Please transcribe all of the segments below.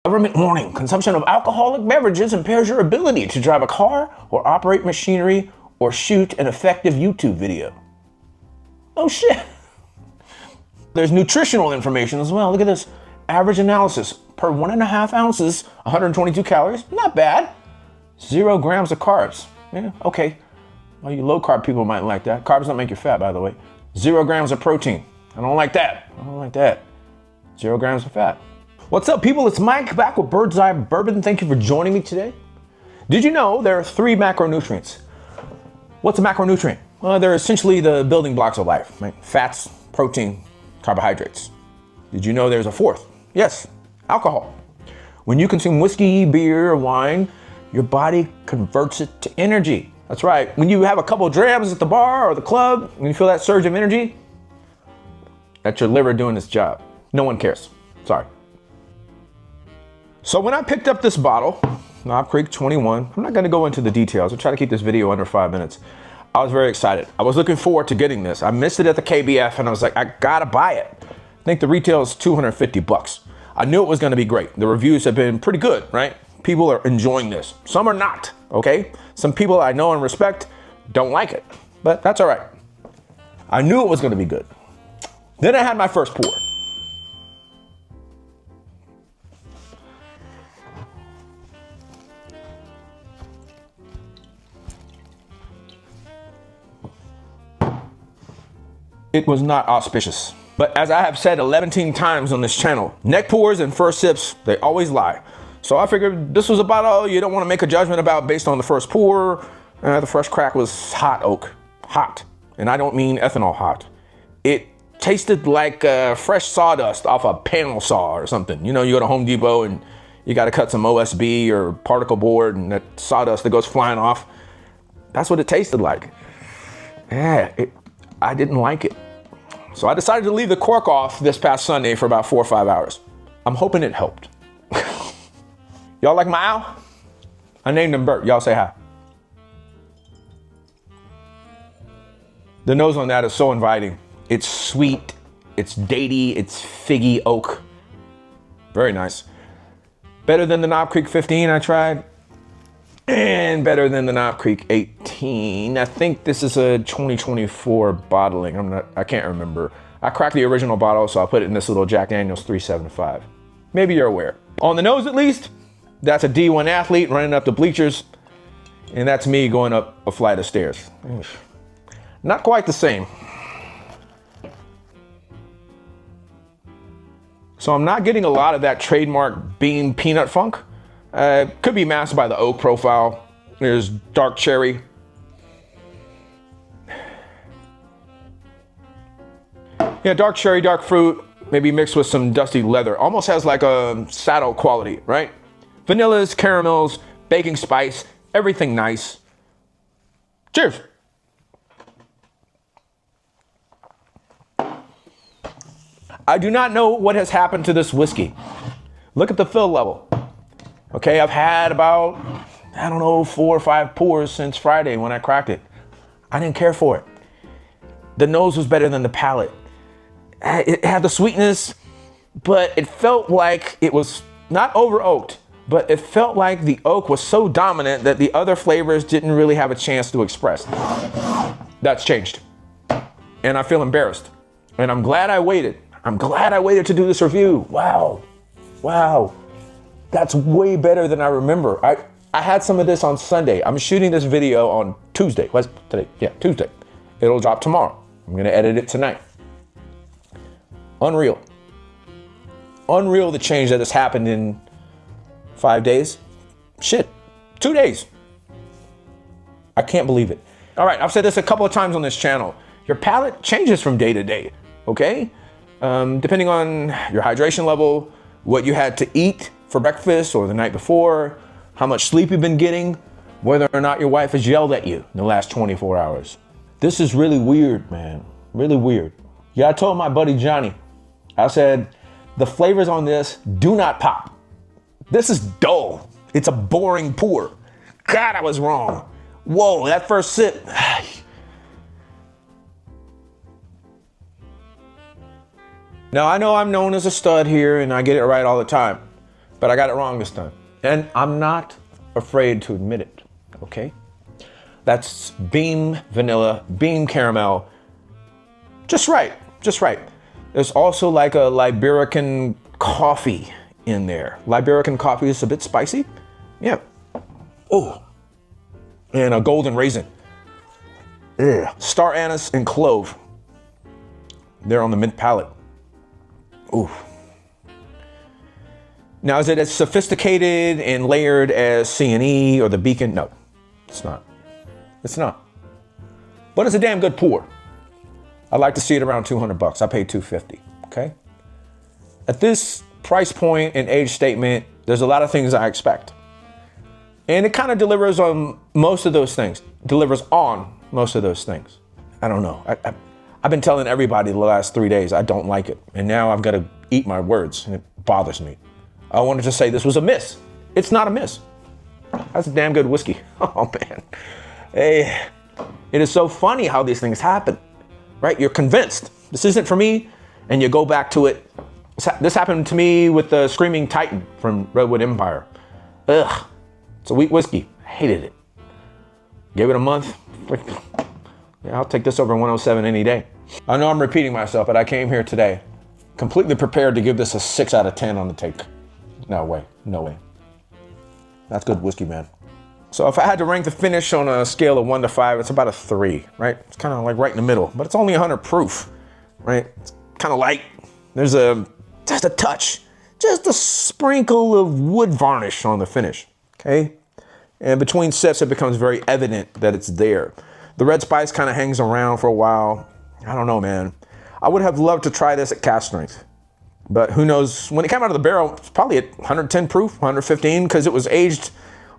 Government warning: consumption of alcoholic beverages impairs your ability to drive a car or operate machinery or shoot an effective YouTube video. Oh shit. There's nutritional information as well. Look at this. Average analysis: per 1.5 ounces, 122 calories. Not bad. 0 grams of carbs. Yeah, okay. Well, you low carb people might like that. Carbs don't make you fat, by the way. 0 grams of protein. I don't like that. 0 grams of fat. What's up, people? It's Mike back with Bird's Eye Bourbon. Thank you for joining me today. Did you know there are 3 macronutrients? What's a macronutrient? Well, they're essentially the building blocks of life, right? Fats, protein, carbohydrates. Did you know there's a 4th? Yes, alcohol. When you consume whiskey, beer, or wine, your body converts it to energy. That's right. When you have a couple of drams at the bar or the club, and you feel that surge of energy, that's your liver doing its job. No one cares. Sorry. So when I picked up this bottle, Knob Creek 21, I'm not going to go into the details. I'll try to keep this video under 5 minutes. I was very excited. I was looking forward to getting this. I missed it at the KBF and I was like, I gotta buy it. I think the retail is 250 bucks. I knew it was going to be great. The reviews have been pretty good, right? People are enjoying this. Some are not, okay? Some people I know and respect don't like it, but that's all right. I knew it was going to be good. Then I had my first pour. It was not auspicious. But as I have said 11 times on this channel, neck pours and first sips, they always lie. So I figured this was a bottle you don't want to make a judgment about based on the first pour. The fresh crack was hot oak. Hot. And I don't mean ethanol hot. It tasted like fresh sawdust off a panel saw or something. You know, you go to Home Depot and you got to cut some OSB or particle board and that sawdust that goes flying off. That's what it tasted like. Yeah, I didn't like it. So I decided to leave the cork off this past Sunday for about 4 or 5 hours. I'm hoping it helped. Y'all like my owl? I named him Bert. Y'all say hi. The nose on that is so inviting. It's sweet, it's datey, it's figgy oak. Very nice. Better than the Knob Creek 15 I tried. And better than the Knob Creek 18. I think this is a 2024 bottling. I can't remember. I cracked the original bottle, so I'll put it in this little Jack Daniel's 375. Maybe you're aware. On the nose, at least, that's a D1 athlete running up the bleachers, and that's me going up a flight of stairs. Not quite the same. So I'm not getting a lot of that trademark bean peanut funk. Could be masked by the oak profile. There's dark cherry. Yeah, dark cherry, dark fruit, maybe mixed with some dusty leather. Almost has like a saddle quality, right? Vanillas, caramels, baking spice, everything nice. Cheers. I do not know what has happened to this whiskey. Look at the fill level. Okay, I've had about, 4 or 5 pours since Friday when I cracked it. I didn't care for it. The nose was better than the palate. It had the sweetness, but it felt like it was not over oaked, but it felt like the oak was so dominant that the other flavors didn't really have a chance to express. That's changed. And I feel embarrassed. And I'm glad I waited. I'm glad I waited to do this review. Wow. That's way better than I remember. I had some of this on Sunday. I'm shooting this video on Tuesday. What's today? Yeah, Tuesday. It'll drop tomorrow. I'm gonna edit it tonight. Unreal. Unreal the change that has happened in 5 days. Shit, 2 days. I can't believe it. All right, I've said this a couple of times on this channel. Your palate changes from day to day, okay? Depending on your hydration level, what you had to eat for breakfast or the night before, how much sleep you've been getting, whether or not your wife has yelled at you in the last 24 hours. This is really weird, man. Really weird. Yeah, I told my buddy Johnny, I said, the flavors on this do not pop. This is dull. It's a boring pour. God, I was wrong. Whoa, that first sip. Now, I know I'm known as a stud here and I get it right all the time. but I got it wrong this time. And I'm not afraid to admit it, okay? That's beam vanilla, beam caramel. Just right, just right. There's also like a Liberican coffee in there. Liberican coffee is a bit spicy. Yeah. Oh, and a golden raisin. Ugh. Star anise and clove. They're on the mint palate. Ooh. Now, is it as sophisticated and layered as C&E or the Beacon? No, it's not. It's not. But it's a damn good pour. I'd like to see it around $200. I paid $250, okay? At this price point and age statement, there's a lot of things I expect. And it kind of delivers on most of those things. Delivers on most of those things. I don't know. I've been telling everybody the last 3 days I don't like it. And now I've got to eat my words, and it bothers me. I wanted to say this was a miss. It's not a miss. That's a damn good whiskey. Oh, man. Hey, it is so funny how these things happen, right? You're convinced this isn't for me, and you go back to it. This happened to me with the Screaming Titan from Redwood Empire. Ugh, it's a wheat whiskey. I hated it. Gave it a month. Yeah, I'll take this over 107 any day. I know I'm repeating myself, but I came here today completely prepared to give this a 6 out of 10 on the take. No way, no way. That's good whiskey, man. So if I had to rank the finish on a scale of 1 to 5, it's about a 3, right? It's kind of like right in the middle, but it's only 100 proof, right? It's kind of light. There's just a touch, just a sprinkle of wood varnish on the finish, okay? And between sips, it becomes very evident that it's there. The red spice kind of hangs around for a while. I don't know, man. I would have loved to try this at cask strength, but who knows? When it came out of the barrel, it's probably at 110 proof, 115, because it was aged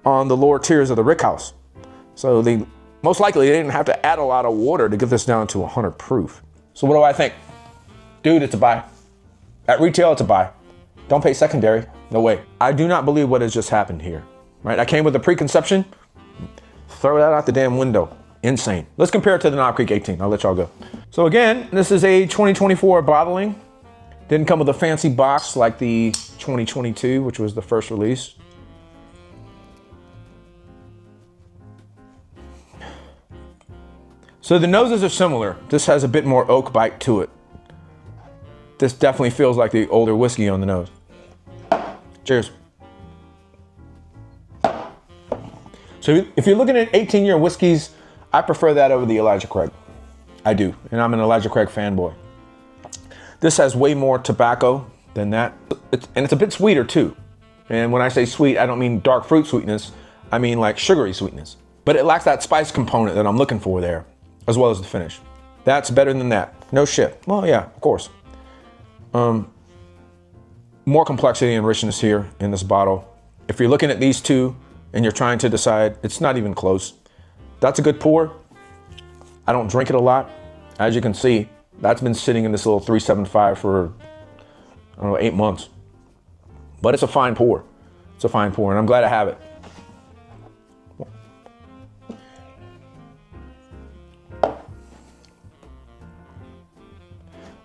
on the lower tiers of the rick house. So they most likely they didn't have to add a lot of water to get this down to 100 proof. So what do I think? Dude, it's a buy. At retail, it's a buy. Don't pay secondary. No way. I do not believe what has just happened here, right? I came with a preconception. Throw that out the damn window. Insane. Let's compare it to the Knob Creek 18. I'll let y'all go. So again, this is a 2024 bottling. Didn't come with a fancy box like the 2022, which was the first release. So the noses are similar. This has a bit more oak bite to it. This definitely feels like the older whiskey on the nose. Cheers. So if you're looking at 18-year whiskeys, I prefer that over the Elijah Craig. I do, and I'm an Elijah Craig fanboy. This has way more tobacco than that, and it's a bit sweeter too. And when I say sweet, I don't mean dark fruit sweetness. I mean like sugary sweetness. But it lacks that spice component that I'm looking for there, as well as the finish. That's better than that. No shit. Well, yeah, of course. More complexity and richness here in this bottle. If you're looking at these two and you're trying to decide, it's not even close. That's a good pour. I don't drink it a lot. As you can see, that's been sitting in this little 375 for, I don't know, 8 months. But it's a fine pour. It's a fine pour, and I'm glad I have it.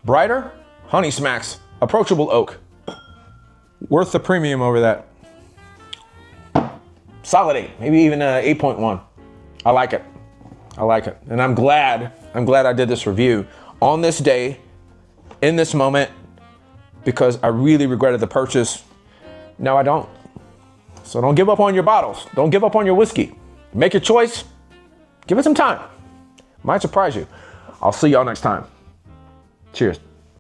Brighter, honey smacks, approachable oak. Worth the premium over that. Solid 8, maybe even 8.1. I like it. I like it. And I'm glad I did this review on this day, in this moment, because I really regretted the purchase. Now I don't. So don't give up on your bottles. Don't give up on your whiskey. Make your choice. Give it some time. Might surprise you. I'll see y'all next time. Cheers.